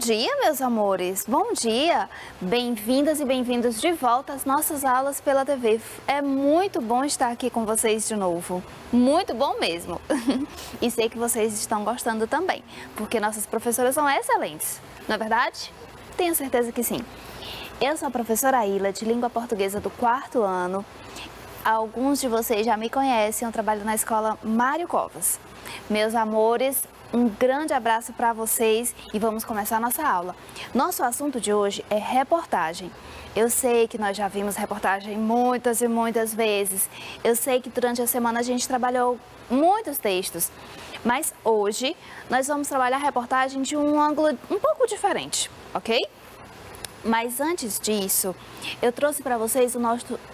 dia, meus amores! Bom dia! Bem-vindas e bem-vindos de volta às nossas aulas pela TV. É muito bom estar aqui com vocês de novo. Muito bom mesmo! E sei que vocês estão gostando também, porque nossas professoras são excelentes, não é verdade? Tenho certeza que sim. Eu sou a professora Ila, de Língua Portuguesa do 4º ano. Alguns de vocês já me conhecem, eu trabalho na escola Mário Covas. Meus amores, um grande abraço para vocês e vamos começar a nossa aula. Nosso assunto de hoje é reportagem. Eu sei que nós já vimos reportagem muitas e muitas vezes. Eu sei que durante a semana a gente trabalhou muitos textos. Mas hoje nós vamos trabalhar a reportagem de um ângulo um pouco diferente, ok? Mas antes disso, eu trouxe para vocês o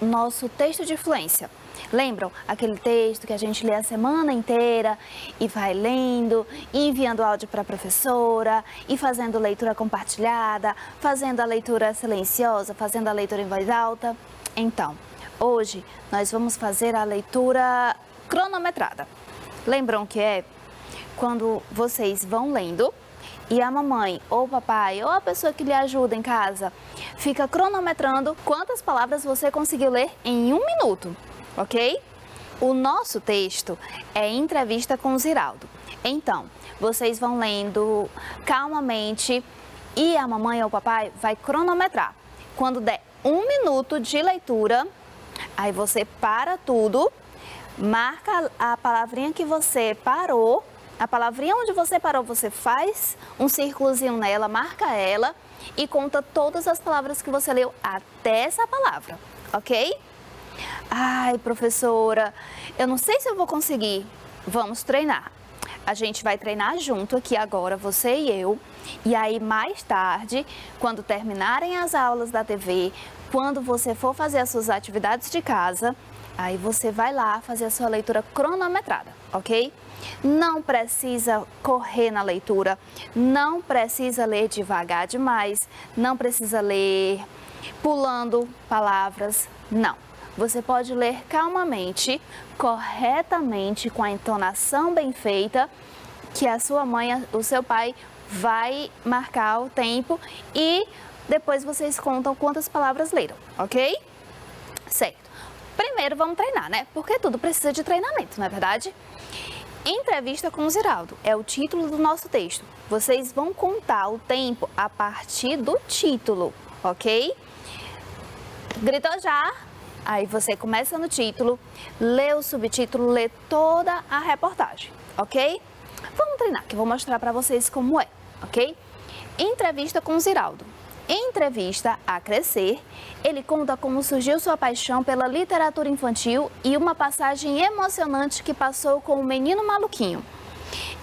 nosso texto de fluência. Lembram aquele texto que a gente lê a semana inteira e vai lendo, e enviando áudio para a professora, e fazendo leitura compartilhada, fazendo a leitura silenciosa, fazendo a leitura em voz alta? Então, hoje nós vamos fazer a leitura cronometrada. Lembram que é quando vocês vão lendo e a mamãe, ou o papai, ou a pessoa que lhe ajuda em casa, fica cronometrando quantas palavras você conseguiu ler em 1 minuto, ok? O nosso texto é entrevista com o Ziraldo. Então, vocês vão lendo calmamente e a mamãe ou o papai vai cronometrar. Quando der 1 minuto de leitura, aí você para tudo, marca a palavrinha que você parou. A palavrinha onde você parou, você faz um círculozinho nela, marca ela e conta todas as palavras que você leu até essa palavra, ok? Ai, professora, eu não sei se eu vou conseguir. Vamos treinar. A gente vai treinar junto aqui agora, você e eu. E aí, mais tarde, quando terminarem as aulas da TV, quando você for fazer as suas atividades de casa, aí você vai lá fazer a sua leitura cronometrada, ok? Não precisa correr na leitura, não precisa ler devagar demais, não precisa ler pulando palavras, não. Você pode ler calmamente, corretamente, com a entonação bem feita, que a sua mãe, o seu pai vai marcar o tempo e depois vocês contam quantas palavras leram, ok? Certo. Primeiro vamos treinar, né? Porque tudo precisa de treinamento, não é verdade? Entrevista com o Ziraldo é o título do nosso texto. Vocês vão contar o tempo a partir do título, ok? Gritou já? Aí você começa no título, lê o subtítulo, lê toda a reportagem, ok? Vamos treinar, que eu vou mostrar para vocês como é, ok? Entrevista com o Ziraldo. Em entrevista a Crescer, ele conta como surgiu sua paixão pela literatura infantil e uma passagem emocionante que passou com o Menino Maluquinho.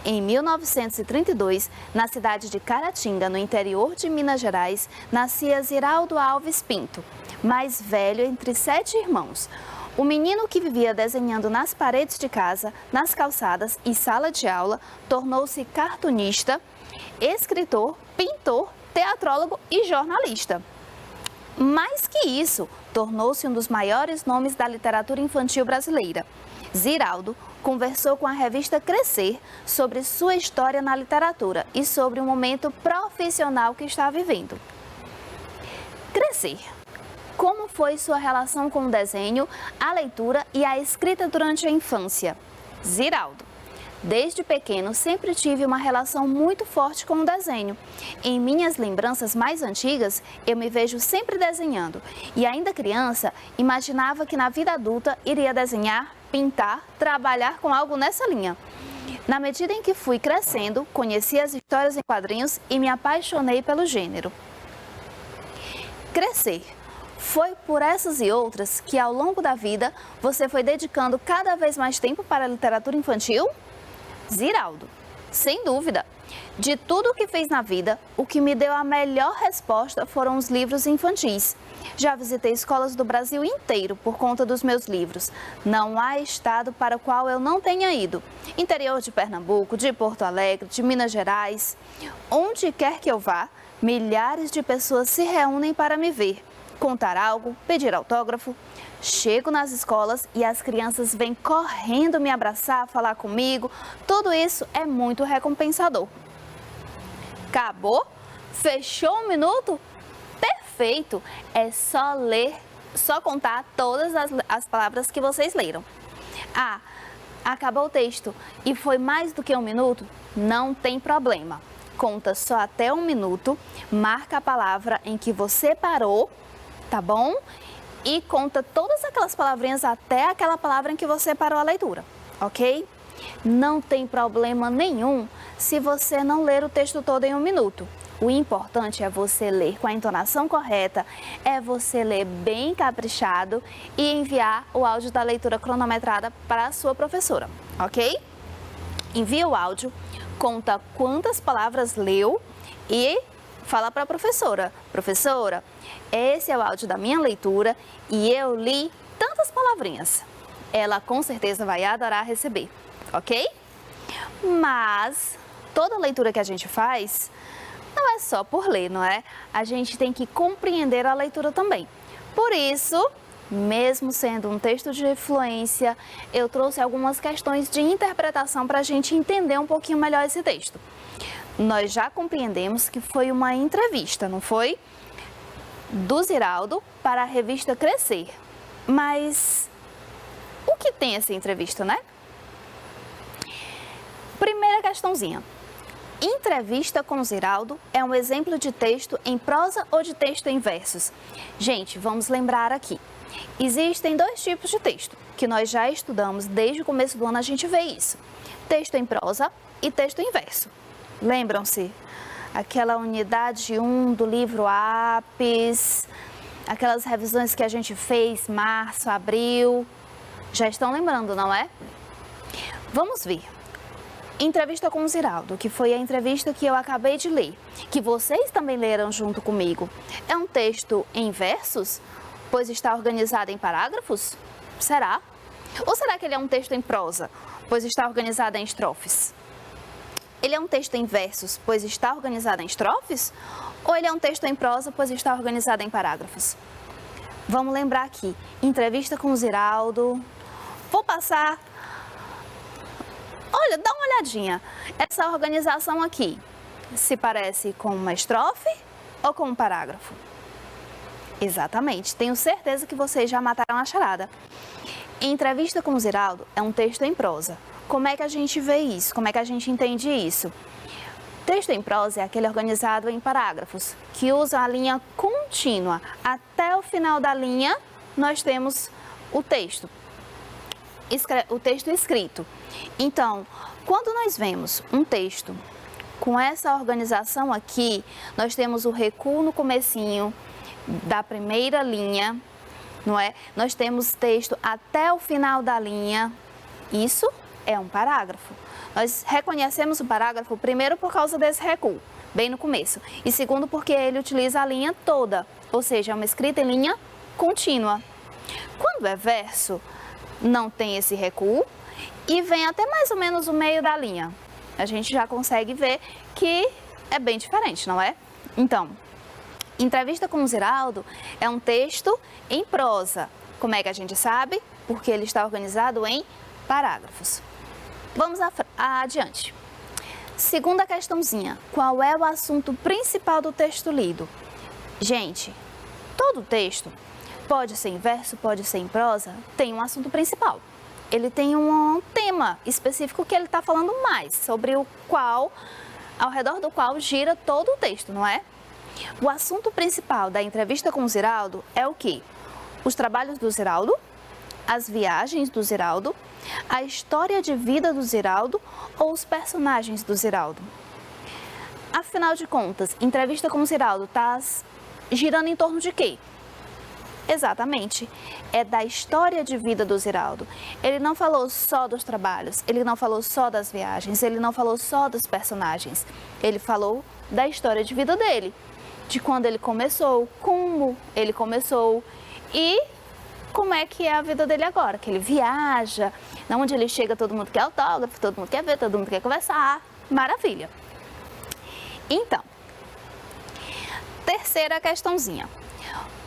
Em 1932, na cidade de Caratinga, no interior de Minas Gerais, nascia Ziraldo Alves Pinto, mais velho entre 7 irmãos. O menino que vivia desenhando nas paredes de casa, nas calçadas e sala de aula, tornou-se cartunista, escritor, pintor, teatrólogo e jornalista. Mais que isso, tornou-se um dos maiores nomes da literatura infantil brasileira. Ziraldo conversou com a revista Crescer sobre sua história na literatura e sobre o momento profissional que está vivendo. Crescer. Como foi sua relação com o desenho, a leitura e a escrita durante a infância? Ziraldo. Desde pequeno, sempre tive uma relação muito forte com o desenho. Em minhas lembranças mais antigas, eu me vejo sempre desenhando. E ainda criança, imaginava que na vida adulta iria desenhar, pintar, trabalhar com algo nessa linha. Na medida em que fui crescendo, conheci as histórias em quadrinhos e me apaixonei pelo gênero. Crescer. Foi por essas e outras que, ao longo da vida, você foi dedicando cada vez mais tempo para a literatura infantil? Ziraldo, sem dúvida. De tudo o que fez na vida, o que me deu a melhor resposta foram os livros infantis. Já visitei escolas do Brasil inteiro por conta dos meus livros. Não há estado para o qual eu não tenha ido. Interior de Pernambuco, de Porto Alegre, de Minas Gerais. Onde quer que eu vá, milhares de pessoas se reúnem para me ver, contar algo, pedir autógrafo. Chego nas escolas e as crianças vêm correndo me abraçar, falar comigo. Tudo isso é muito recompensador. Acabou? Fechou um minuto? Perfeito! É só ler, só contar todas as palavras que vocês leram. Ah, acabou o texto e foi mais do que um minuto? Não tem problema. Conta só até um minuto, marca a palavra em que você parou, tá bom? E conta todas aquelas palavrinhas até aquela palavra em que você parou a leitura, ok? Não tem problema nenhum se você não ler o texto todo em um minuto. O importante é você ler com a entonação correta, é você ler bem caprichado e enviar o áudio da leitura cronometrada para a sua professora, ok? Envia o áudio, conta quantas palavras leu e fala para a professora: professora, esse é o áudio da minha leitura e eu li tantas palavrinhas. Ela com certeza vai adorar receber, ok? Mas toda leitura que a gente faz não é só por ler, não é? A gente tem que compreender a leitura também. Por isso, mesmo sendo um texto de fluência, eu trouxe algumas questões de interpretação para a gente entender um pouquinho melhor esse texto. Nós já compreendemos que foi uma entrevista, não foi? Do Ziraldo para a revista Crescer. Mas o que tem essa entrevista, né? Primeira questãozinha. Entrevista com Ziraldo é um exemplo de texto em prosa ou de texto em versos? Gente, vamos lembrar aqui. Existem dois tipos de texto, que nós já estudamos desde o começo do ano, a gente vê isso. Texto em prosa e texto em verso. Lembram-se? Aquela unidade 1 do livro Apis, aquelas revisões que a gente fez março, abril. Já estão lembrando, não é? Vamos ver. Entrevista com o Ziraldo, que foi a entrevista que eu acabei de ler, que vocês também leram junto comigo. É um texto em versos, pois está organizado em parágrafos? Será? Ou será que ele é um texto em prosa, pois está organizado em estrofes? Ele é um texto em versos, pois está organizado em estrofes? Ou ele é um texto em prosa, pois está organizado em parágrafos? Vamos lembrar aqui, entrevista com o Ziraldo. Vou passar. Olha, dá uma olhadinha. Essa organização aqui se parece com uma estrofe ou com um parágrafo? Exatamente, tenho certeza que vocês já mataram a charada. Entrevista com o Ziraldo é um texto em prosa. Como é que a gente vê isso? Como é que a gente entende isso? Texto em prosa é aquele organizado em parágrafos, que usa a linha contínua. Até o final da linha, nós temos o texto escrito. Então, quando nós vemos um texto com essa organização aqui, nós temos o recuo no comecinho da primeira linha, não é? Nós temos texto até o final da linha. Isso é um parágrafo. Nós reconhecemos o parágrafo primeiro por causa desse recuo, bem no começo, e segundo porque ele utiliza a linha toda, ou seja, é uma escrita em linha contínua. Quando é verso, não tem esse recuo e vem até mais ou menos o meio da linha. A gente já consegue ver que é bem diferente, não é? Então, entrevista com o Ziraldo é um texto em prosa. Como é que a gente sabe? Porque ele está organizado em parágrafos. Vamos adiante. Segunda questãozinha. Qual é o assunto principal do texto lido? Gente, todo texto, pode ser em verso, pode ser em prosa, tem um assunto principal. Ele tem um tema específico que ele está falando mais, sobre o qual, ao redor do qual gira todo o texto, não é? O assunto principal da entrevista com o Ziraldo é o quê? Os trabalhos do Ziraldo, as viagens do Ziraldo, a história de vida do Ziraldo ou os personagens do Ziraldo. Afinal de contas, entrevista com o Ziraldo está girando em torno de quê? Exatamente, é da história de vida do Ziraldo. Ele não falou só dos trabalhos, ele não falou só das viagens, ele não falou só dos personagens. Ele falou da história de vida dele, de quando ele começou, como ele começou e como é que é a vida dele agora, que ele viaja, onde ele chega todo mundo quer autógrafo, todo mundo quer ver, todo mundo quer conversar, maravilha. Então, terceira questãozinha.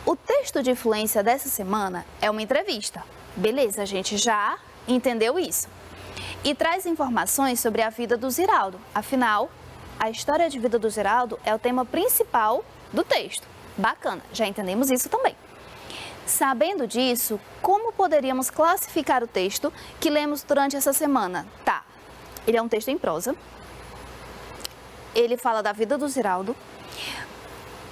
O texto de influência dessa semana é uma entrevista. Beleza, a gente já entendeu isso. E traz informações sobre a vida do Ziraldo. Afinal, a história de vida do Ziraldo é o tema principal do texto. Bacana, já entendemos isso também. Sabendo disso, como poderíamos classificar o texto que lemos durante essa semana? Tá, ele é um texto em prosa, ele fala da vida do Ziraldo,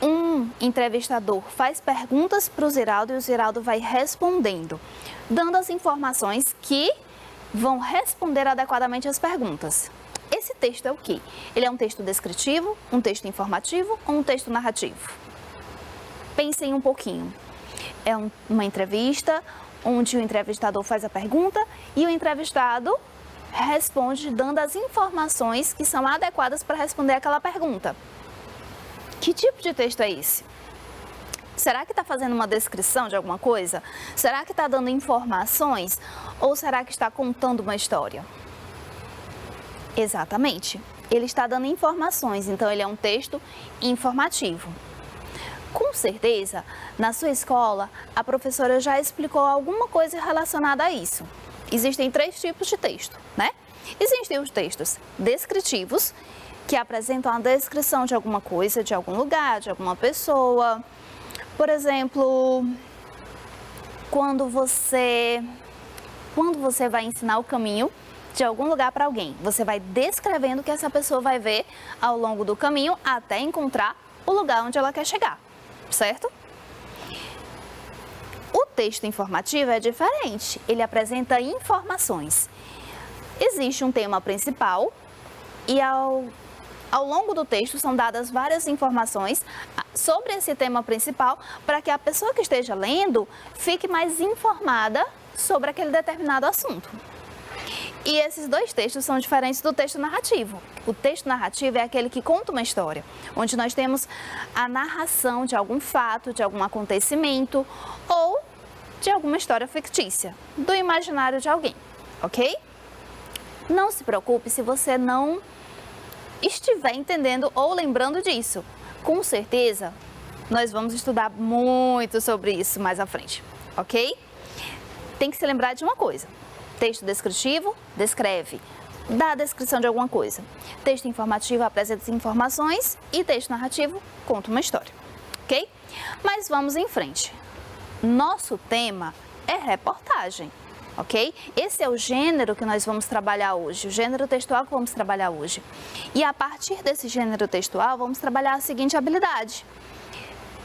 um entrevistador faz perguntas para o Ziraldo e o Ziraldo vai respondendo, dando as informações que vão responder adequadamente às perguntas. Esse texto é o quê? Ele é um texto descritivo, um texto informativo ou um texto narrativo? Pensem um pouquinho. É uma entrevista onde o entrevistador faz a pergunta e o entrevistado responde dando as informações que são adequadas para responder aquela pergunta. Que tipo de texto é esse? Será que está fazendo uma descrição de alguma coisa? Será que está dando informações? Ou será que está contando uma história? Exatamente. Ele está dando informações, então ele é um texto informativo. Com certeza, na sua escola, a professora já explicou alguma coisa relacionada a isso. Existem 3 tipos de texto, né? Existem os textos descritivos, que apresentam a descrição de alguma coisa, de algum lugar, de alguma pessoa. Por exemplo, quando você vai ensinar o caminho de algum lugar para alguém, você vai descrevendo o que essa pessoa vai ver ao longo do caminho até encontrar o lugar onde ela quer chegar, certo? O texto informativo é diferente, ele apresenta informações. Existe um tema principal e ao longo do texto são dadas várias informações sobre esse tema principal para que a pessoa que esteja lendo fique mais informada sobre aquele determinado assunto. E esses 2 textos são diferentes do texto narrativo. O texto narrativo é aquele que conta uma história, onde nós temos a narração de algum fato, de algum acontecimento ou de alguma história fictícia, do imaginário de alguém, ok? Não se preocupe se você não estiver entendendo ou lembrando disso. Com certeza, nós vamos estudar muito sobre isso mais à frente, ok? Tem que se lembrar de uma coisa. Texto descritivo, descreve, dá a descrição de alguma coisa. Texto informativo apresenta as informações e texto narrativo conta uma história, ok? Mas vamos em frente. Nosso tema é reportagem, ok? Esse é o gênero que nós vamos trabalhar hoje, o gênero textual que vamos trabalhar hoje. E a partir desse gênero textual, vamos trabalhar a seguinte habilidade: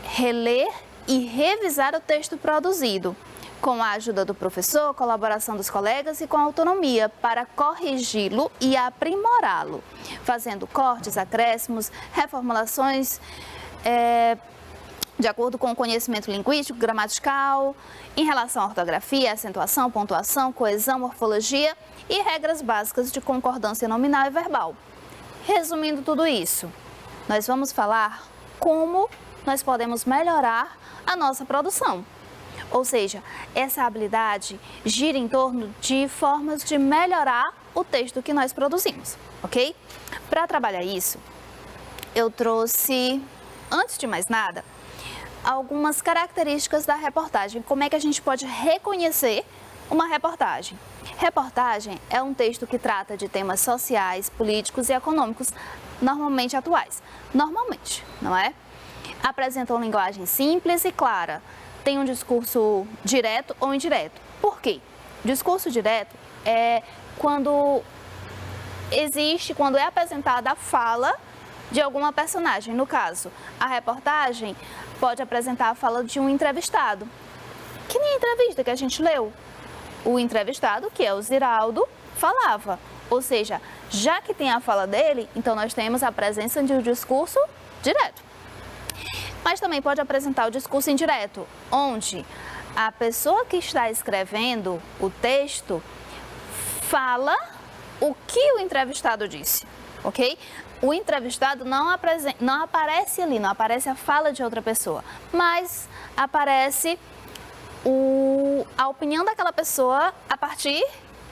reler e revisar o texto produzido, com a ajuda do professor, colaboração dos colegas e com autonomia para corrigi-lo e aprimorá-lo, fazendo cortes, acréscimos, reformulações de acordo com o conhecimento linguístico, gramatical, em relação à ortografia, acentuação, pontuação, coesão, morfologia e regras básicas de concordância nominal e verbal. Resumindo tudo isso, nós vamos falar como nós podemos melhorar a nossa produção. Ou seja, essa habilidade gira em torno de formas de melhorar o texto que nós produzimos, ok? Para trabalhar isso, eu trouxe, antes de mais nada, algumas características da reportagem. Como é que a gente pode reconhecer uma reportagem? Reportagem é um texto que trata de temas sociais, políticos e econômicos, normalmente atuais. Normalmente, não é? Apresenta uma linguagem simples e clara. Tem um discurso direto ou indireto. Por quê? Discurso direto é quando é apresentada a fala de alguma personagem. No caso, a reportagem pode apresentar a fala de um entrevistado. Que nem a entrevista que a gente leu. O entrevistado, que é o Ziraldo, falava. Ou seja, já que tem a fala dele, então nós temos a presença de um discurso direto. Mas também pode apresentar o discurso indireto, onde a pessoa que está escrevendo o texto fala o que o entrevistado disse, ok? O entrevistado não aparece ali, não aparece a fala de outra pessoa, mas aparece a opinião daquela pessoa a partir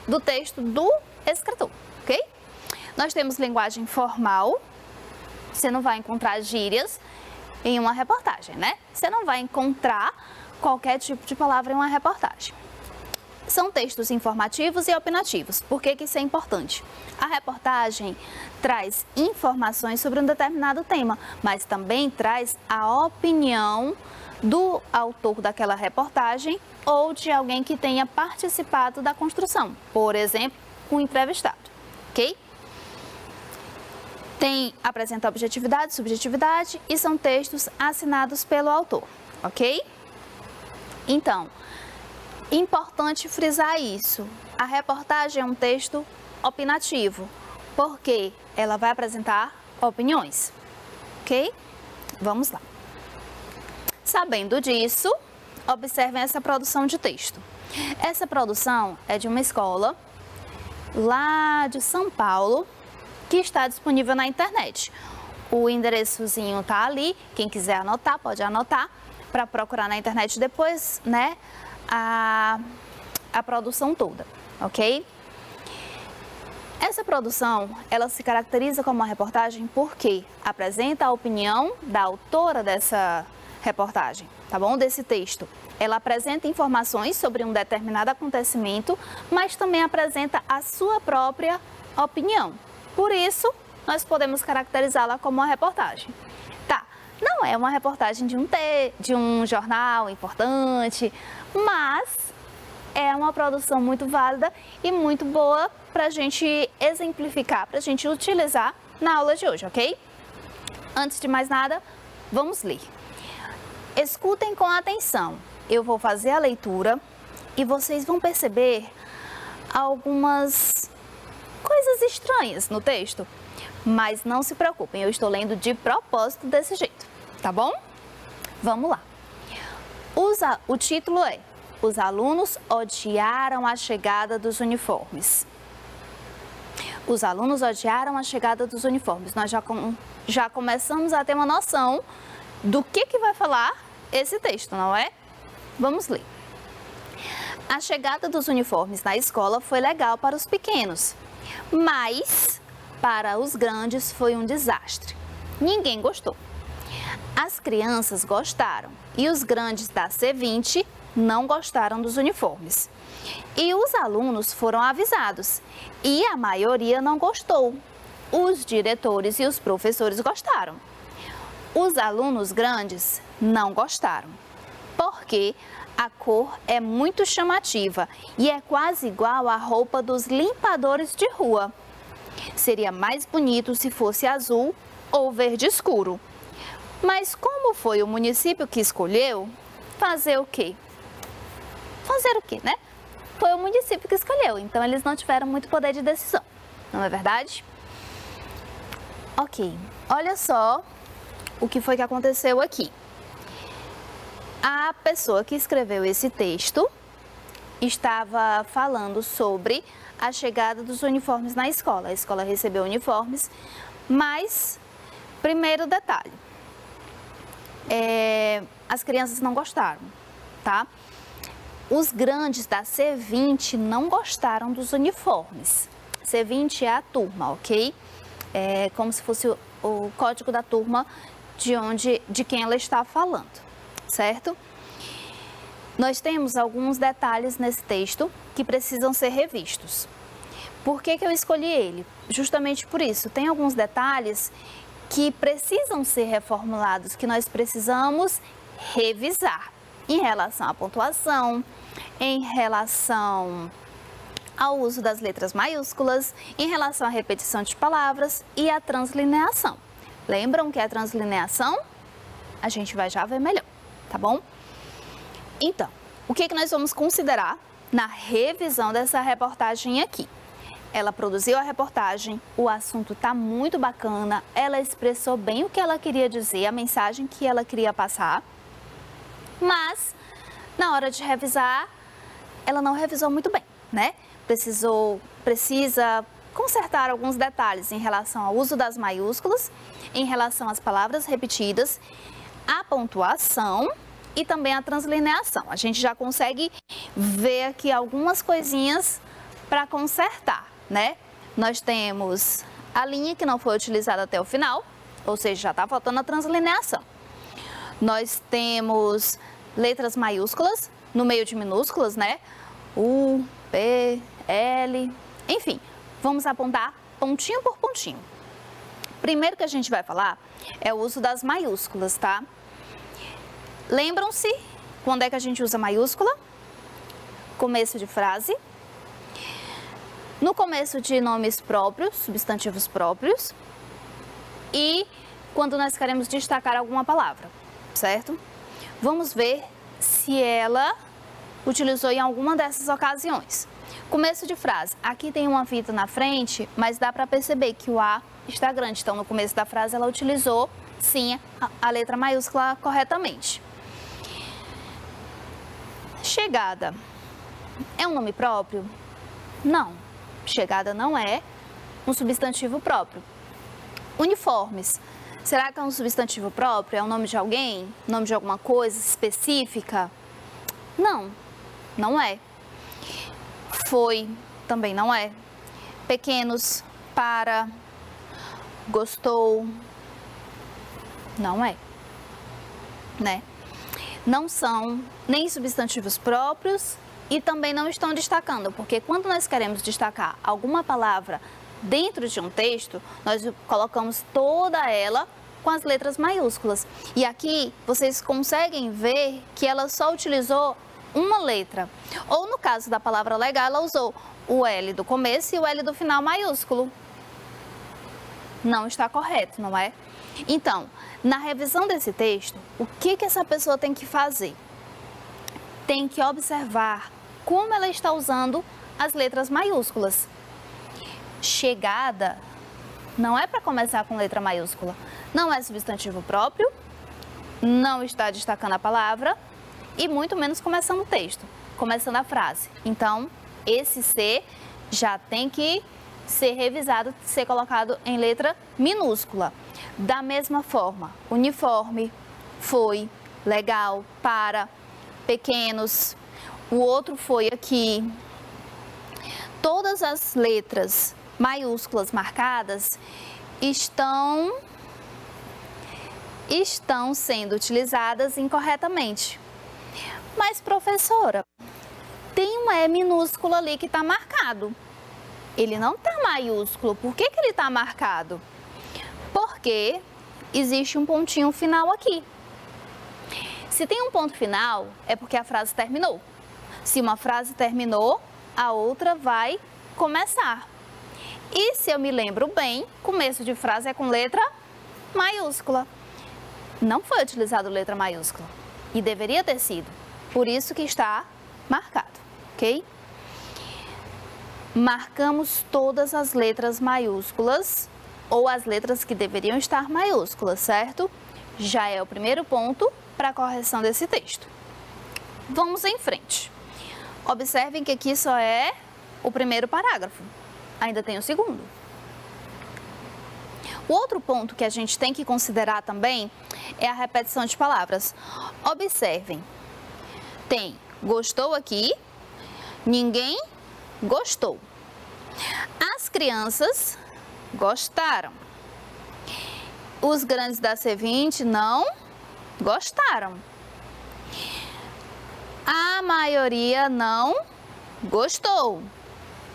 do texto do escritor, ok? Nós temos linguagem formal, você não vai encontrar gírias em uma reportagem, né? Você não vai encontrar qualquer tipo de palavra em uma reportagem. São textos informativos e opinativos. Por que isso é importante? A reportagem traz informações sobre um determinado tema, mas também traz a opinião do autor daquela reportagem ou de alguém que tenha participado da construção, por exemplo, um entrevistado, ok? Apresenta objetividade, subjetividade e são textos assinados pelo autor, ok? Então, importante frisar isso. A reportagem é um texto opinativo, porque ela vai apresentar opiniões, ok? Vamos lá. Sabendo disso, observem essa produção de texto. Essa produção é de uma escola lá de São Paulo, que está disponível na internet. O endereçozinho tá ali, quem quiser anotar, pode anotar, para procurar na internet depois, né, a produção toda, ok? Essa produção, ela se caracteriza como uma reportagem porque apresenta a opinião da autora dessa reportagem, tá bom? Desse texto. Ela apresenta informações sobre um determinado acontecimento, mas também apresenta a sua própria opinião. Por isso, nós podemos caracterizá-la como uma reportagem. Tá, não é uma reportagem de um jornal importante, mas é uma produção muito válida e muito boa para a gente exemplificar, para a gente utilizar na aula de hoje, ok? Antes de mais nada, vamos ler. Escutem com atenção. Eu vou fazer a leitura e vocês vão perceber algumas coisas estranhas no texto, mas não se preocupem, eu estou lendo de propósito desse jeito, tá bom? Vamos lá. O título é: Os alunos odiaram a chegada dos uniformes. Os alunos odiaram a chegada dos uniformes. Nós já começamos a ter uma noção do que vai falar esse texto, não é? Vamos ler. A chegada dos uniformes na escola foi legal para os pequenos, mas para os grandes foi um desastre. Ninguém gostou. As crianças gostaram e os grandes da C20 não gostaram dos uniformes. E os alunos foram avisados e a maioria não gostou. Os diretores e os professores gostaram. Os alunos grandes não gostaram, porque a cor é muito chamativa e é quase igual à roupa dos limpadores de rua. Seria mais bonito se fosse azul ou verde escuro. Mas como foi o município que escolheu, fazer o quê? Fazer o quê, né? Foi o município que escolheu, então eles não tiveram muito poder de decisão, não é verdade? Ok, olha só o que foi que aconteceu aqui. A pessoa que escreveu esse texto estava falando sobre a chegada dos uniformes na escola. A escola recebeu uniformes, mas, primeiro detalhe, as crianças não gostaram, tá? Os grandes da C20 não gostaram dos uniformes. C20 é a turma, ok? É como se fosse o código da turma de quem ela está falando, certo? Nós temos alguns detalhes nesse texto que precisam ser revistos. Por que eu escolhi ele? Justamente por isso. Tem alguns detalhes que precisam ser reformulados, que nós precisamos revisar em relação à pontuação, em relação ao uso das letras maiúsculas, em relação à repetição de palavras e à translineação. Lembram que a translineação a gente vai já ver melhor, tá bom? Então, o que nós vamos considerar na revisão dessa reportagem aqui? Ela produziu a reportagem, o assunto está muito bacana, ela expressou bem o que ela queria dizer, a mensagem que ela queria passar, mas na hora de revisar, ela não revisou muito bem, né? Precisa consertar alguns detalhes em relação ao uso das maiúsculas, em relação às palavras repetidas, a pontuação e também a translineação. A gente já consegue ver aqui algumas coisinhas para consertar, né? Nós temos a linha que não foi utilizada até o final, ou seja, já está faltando a translineação. Nós temos letras maiúsculas no meio de minúsculas, né? U, P, L, enfim, vamos apontar pontinho por pontinho. Primeiro que a gente vai falar é o uso das maiúsculas, tá? Lembram-se quando é que a gente usa maiúscula? Começo de frase. No começo de nomes próprios, substantivos próprios. E quando nós queremos destacar alguma palavra, certo? Vamos ver se ela utilizou em alguma dessas ocasiões. Começo de frase. Aqui tem uma vida na frente, mas dá para perceber que o A está grande. Então, no começo da frase, ela utilizou, sim, a letra maiúscula corretamente. Chegada. É um nome próprio? Não. Chegada não é um substantivo próprio. Uniformes. Será que é um substantivo próprio? É o nome de alguém? Nome de alguma coisa específica? Não, não é. Foi, também não é. Pequenos, para, gostou, não é, né? Não são nem substantivos próprios e também não estão destacando, porque quando nós queremos destacar alguma palavra dentro de um texto, nós colocamos toda ela com as letras maiúsculas. E aqui vocês conseguem ver que ela só utilizou uma letra. Ou no caso da palavra legal, ela usou o L do começo e o L do final maiúsculo. Não está correto, não é? Então, na revisão desse texto, o que essa pessoa tem que fazer? Tem que observar como ela está usando as letras maiúsculas. Chegada não é para começar com letra maiúscula. Não é substantivo próprio, não está destacando a palavra e muito menos começando o texto, começando a frase. Então, esse C já tem que ser revisado, ser colocado em letra minúscula. Da mesma forma, uniforme, foi, legal, para, pequenos, o outro foi aqui. Todas as letras maiúsculas marcadas estão sendo utilizadas incorretamente. Mas, professora, tem um E minúsculo ali que está marcado. Ele não está maiúsculo. Por que ele está marcado? Porque existe um pontinho final aqui. Se tem um ponto final, é porque a frase terminou. Se uma frase terminou, a outra vai começar. E se eu me lembro bem, começo de frase é com letra maiúscula. Não foi utilizado letra maiúscula e deveria ter sido. Por isso que está marcado, ok? Marcamos todas as letras maiúsculas ou as letras que deveriam estar maiúsculas, certo? Já é o primeiro ponto para a correção desse texto. Vamos em frente. Observem que aqui só é o primeiro parágrafo. Ainda tem o segundo. O outro ponto que a gente tem que considerar também é a repetição de palavras. Observem, tem gostou aqui, ninguém gostou. As crianças gostaram. Os grandes da C20 não gostaram. A maioria não gostou.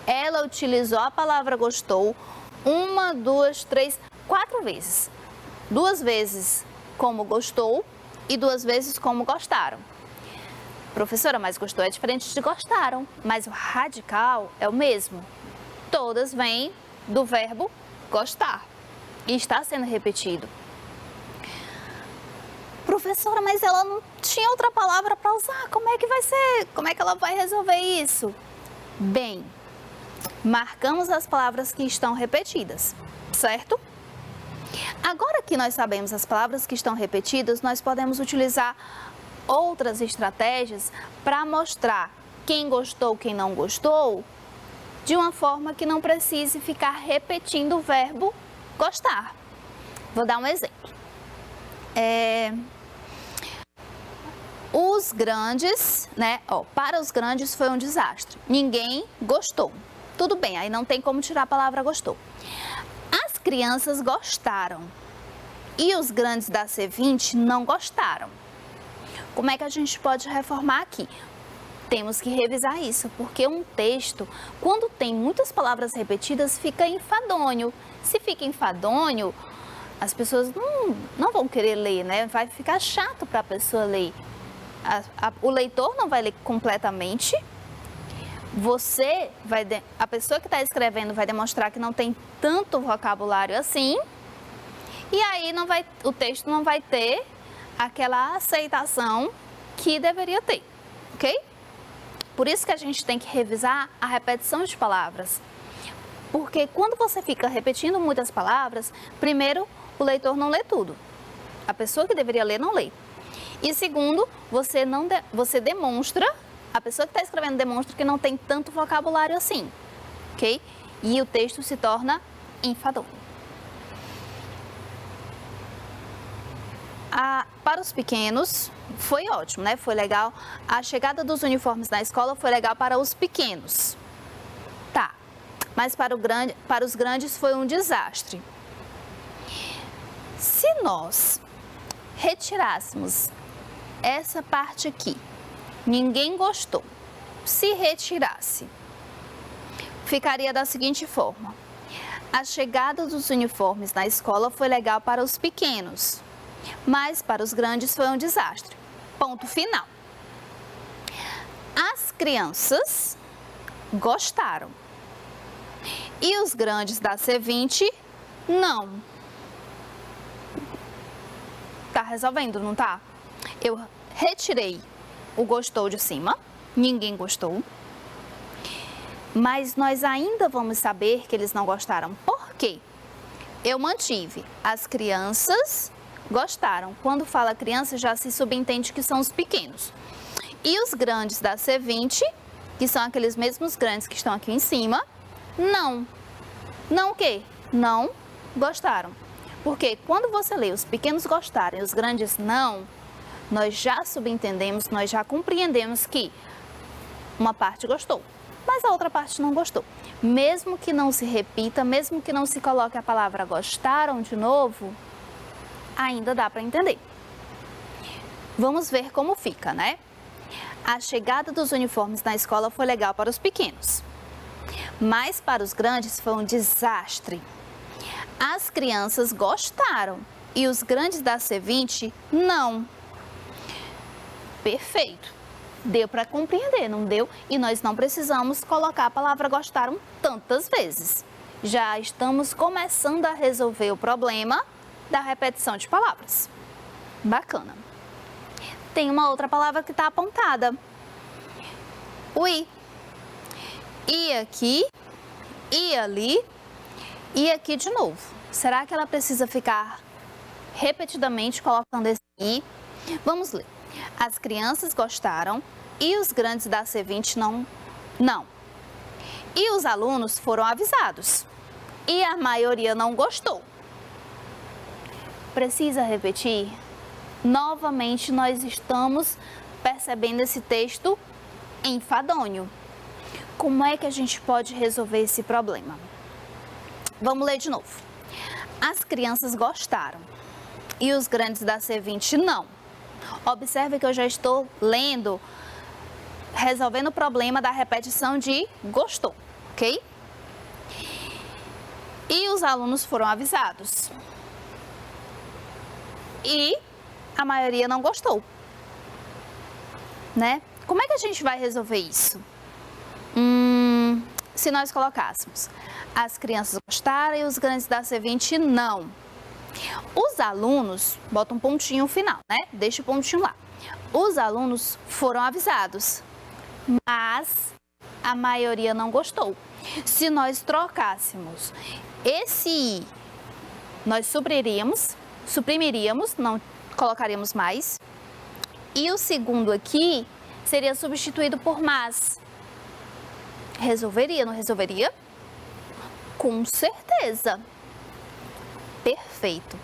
Ela utilizou a palavra gostou 1, 2, 3, 4 vezes. 2 vezes como gostou e 2 vezes como gostaram. Professora, mas gostou é diferente de gostaram, mas o radical é o mesmo. Todas vêm do verbo gostar e está sendo repetido. Professora, mas ela não tinha outra palavra para usar, como é que vai ser? Como é que ela vai resolver isso? Bem, marcamos as palavras que estão repetidas, certo? Agora que nós sabemos as palavras que estão repetidas, nós podemos utilizar outras estratégias para mostrar quem gostou, quem não gostou, de uma forma que não precise ficar repetindo o verbo gostar. Vou dar um exemplo. Os grandes, né? Para os grandes foi um desastre. Ninguém gostou. Tudo bem, aí não tem como tirar a palavra gostou. As crianças gostaram e os grandes da C20 não gostaram. Como é que a gente pode reformar aqui? Temos que revisar isso, porque um texto, quando tem muitas palavras repetidas, fica enfadonho. Se fica enfadonho, as pessoas não vão querer ler, né? Vai ficar chato para a pessoa ler. O leitor não vai ler completamente. A pessoa que está escrevendo vai demonstrar que não tem tanto vocabulário assim. E aí o texto não vai ter aquela aceitação que deveria ter, ok? Por isso que a gente tem que revisar a repetição de palavras. Porque quando você fica repetindo muitas palavras, primeiro, o leitor não lê tudo. A pessoa que deveria ler não lê. E segundo, você demonstra, a pessoa que está escrevendo demonstra que não tem tanto vocabulário assim, ok? E o texto se torna enfadonho. Para os pequenos, foi ótimo, né? Foi legal. A chegada dos uniformes na escola foi legal para os pequenos. Tá, mas para os grandes foi um desastre. Se nós retirássemos essa parte aqui, ninguém gostou. Se retirasse, ficaria da seguinte forma: a chegada dos uniformes na escola foi legal para os pequenos, mas para os grandes foi um desastre. Ponto final. As crianças gostaram e os grandes da C20 não. Tá resolvendo, não tá? Eu retirei o gostou de cima, ninguém gostou, mas nós ainda vamos saber que eles não gostaram. Por quê? Eu mantive as crianças gostaram. Quando fala criança, já se subentende que são os pequenos. E os grandes da C20, que são aqueles mesmos grandes que estão aqui em cima, não. Não o quê? Não gostaram. Porque quando você lê os pequenos gostaram e os grandes não, nós já subentendemos, nós já compreendemos que uma parte gostou, mas a outra parte não gostou. Mesmo que não se repita, mesmo que não se coloque a palavra gostaram de novo, ainda dá para entender. Vamos ver como fica, né? A chegada dos uniformes na escola foi legal para os pequenos, mas para os grandes foi um desastre. As crianças gostaram e os grandes da C20 não. Perfeito. Deu para compreender, não deu? E nós não precisamos colocar a palavra gostaram tantas vezes. Já estamos começando a resolver o problema da repetição de palavras. Bacana. Tem uma outra palavra que está apontada. O i. I aqui, i ali, i aqui de novo. Será que ela precisa ficar repetidamente colocando esse i? Vamos ler. As crianças gostaram e os grandes da C20 não. E os alunos foram avisados e a maioria não gostou. Precisa repetir? Novamente, nós estamos percebendo esse texto enfadonho. Como é que a gente pode resolver esse problema? Vamos ler de novo. As crianças gostaram e os grandes da C20 não. Observe que eu já estou lendo, resolvendo o problema da repetição de gostou, ok? E os alunos foram avisados. E a maioria não gostou, né? Como é que a gente vai resolver isso? Se nós colocássemos as crianças gostaram e os grandes da C20 não. Os alunos, bota um pontinho no final, né? Deixa o pontinho lá. Os alunos foram avisados, mas a maioria não gostou. Se nós trocássemos esse i, nós suprimiríamos, não colocaríamos mais. E o segundo aqui seria substituído por mas. Resolveria, não resolveria? Com certeza. Perfeito.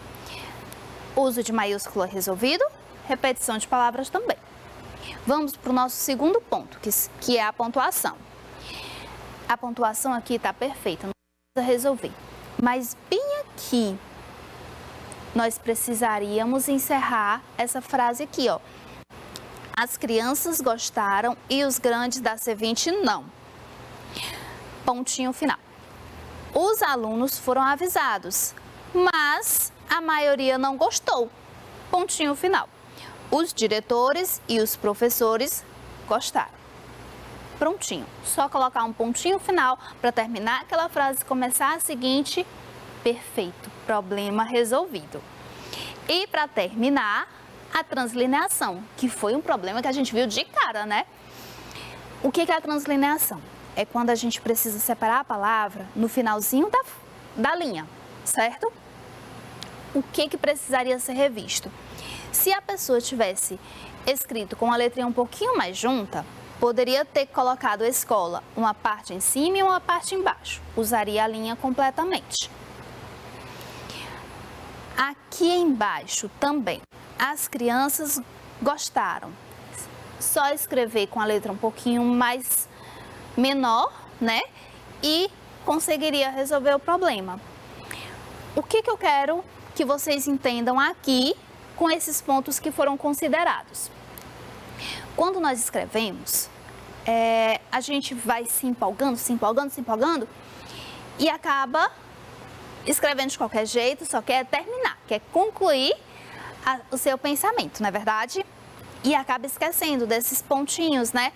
Uso de maiúscula resolvido, repetição de palavras também. Vamos para o nosso segundo ponto, que é a pontuação. A pontuação aqui está perfeita, não precisa resolver. Mas bem aqui, nós precisaríamos encerrar essa frase aqui, ó. As crianças gostaram e os grandes da C20 não. Pontinho final. Os alunos foram avisados, mas a maioria não gostou. Pontinho final. Os diretores e os professores gostaram. Prontinho. Só colocar um pontinho final para terminar aquela frase e começar a seguinte. Perfeito. Problema resolvido. E para terminar, a translineação, que foi um problema que a gente viu de cara, né? O que é a translineação? É quando a gente precisa separar a palavra no finalzinho da linha, certo? O que precisaria ser revisto? Se a pessoa tivesse escrito com a letrinha um pouquinho mais junta, poderia ter colocado escola uma parte em cima e uma parte embaixo. Usaria a linha completamente. Aqui embaixo também, as crianças gostaram. Só escrever com a letra um pouquinho mais menor, né? E conseguiria resolver o problema. O que eu quero que vocês entendam aqui com esses pontos que foram considerados? Quando nós escrevemos, a gente vai se empolgando e acaba escrevendo de qualquer jeito, só quer terminar, quer concluir o seu pensamento, não é verdade? E acaba esquecendo desses pontinhos, né?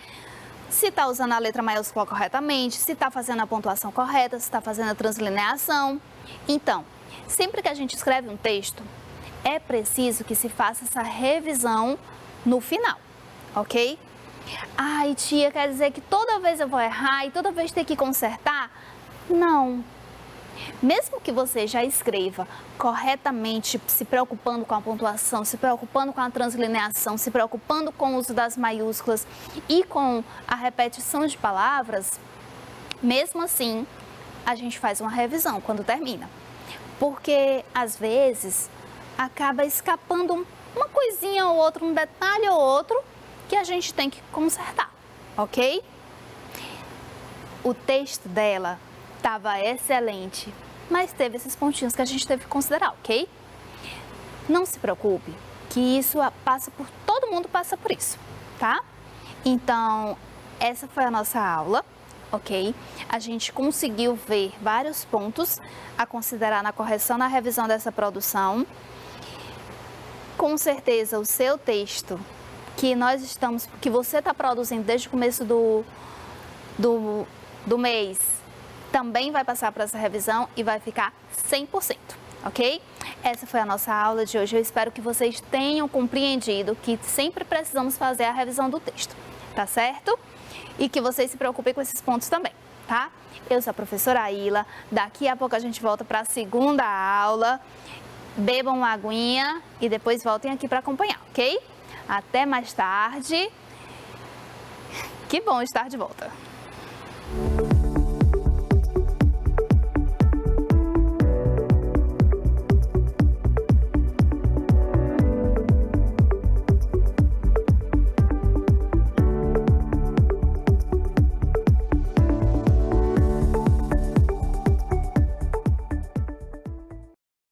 Se está usando a letra maiúscula corretamente, se está fazendo a pontuação correta, se está fazendo a translineação. Então, sempre que a gente escreve um texto, é preciso que se faça essa revisão no final, ok? Ai, tia, quer dizer que toda vez eu vou errar e toda vez ter que consertar? Não. Mesmo que você já escreva corretamente, se preocupando com a pontuação, se preocupando com a translineação, se preocupando com o uso das maiúsculas e com a repetição de palavras, mesmo assim, a gente faz uma revisão quando termina. Porque, às vezes, acaba escapando uma coisinha ou outra, um detalhe ou outro, que a gente tem que consertar, ok? O texto dela estava excelente, mas teve esses pontinhos que a gente teve que considerar, ok? Não se preocupe, que isso passa por... todo mundo passa por isso, tá? Então, essa foi a nossa aula, ok? A gente conseguiu ver vários pontos a considerar na correção, na revisão dessa produção. Com certeza, o seu texto que você está produzindo desde o começo do mês, também vai passar por essa revisão e vai ficar 100%, ok? Essa foi a nossa aula de hoje. Eu espero que vocês tenham compreendido que sempre precisamos fazer a revisão do texto, tá certo? E que vocês se preocupem com esses pontos também, tá? Eu sou a professora Aila. Daqui a pouco a gente volta para a segunda aula. Bebam uma aguinha e depois voltem aqui para acompanhar, ok? Até mais tarde. Que bom estar de volta.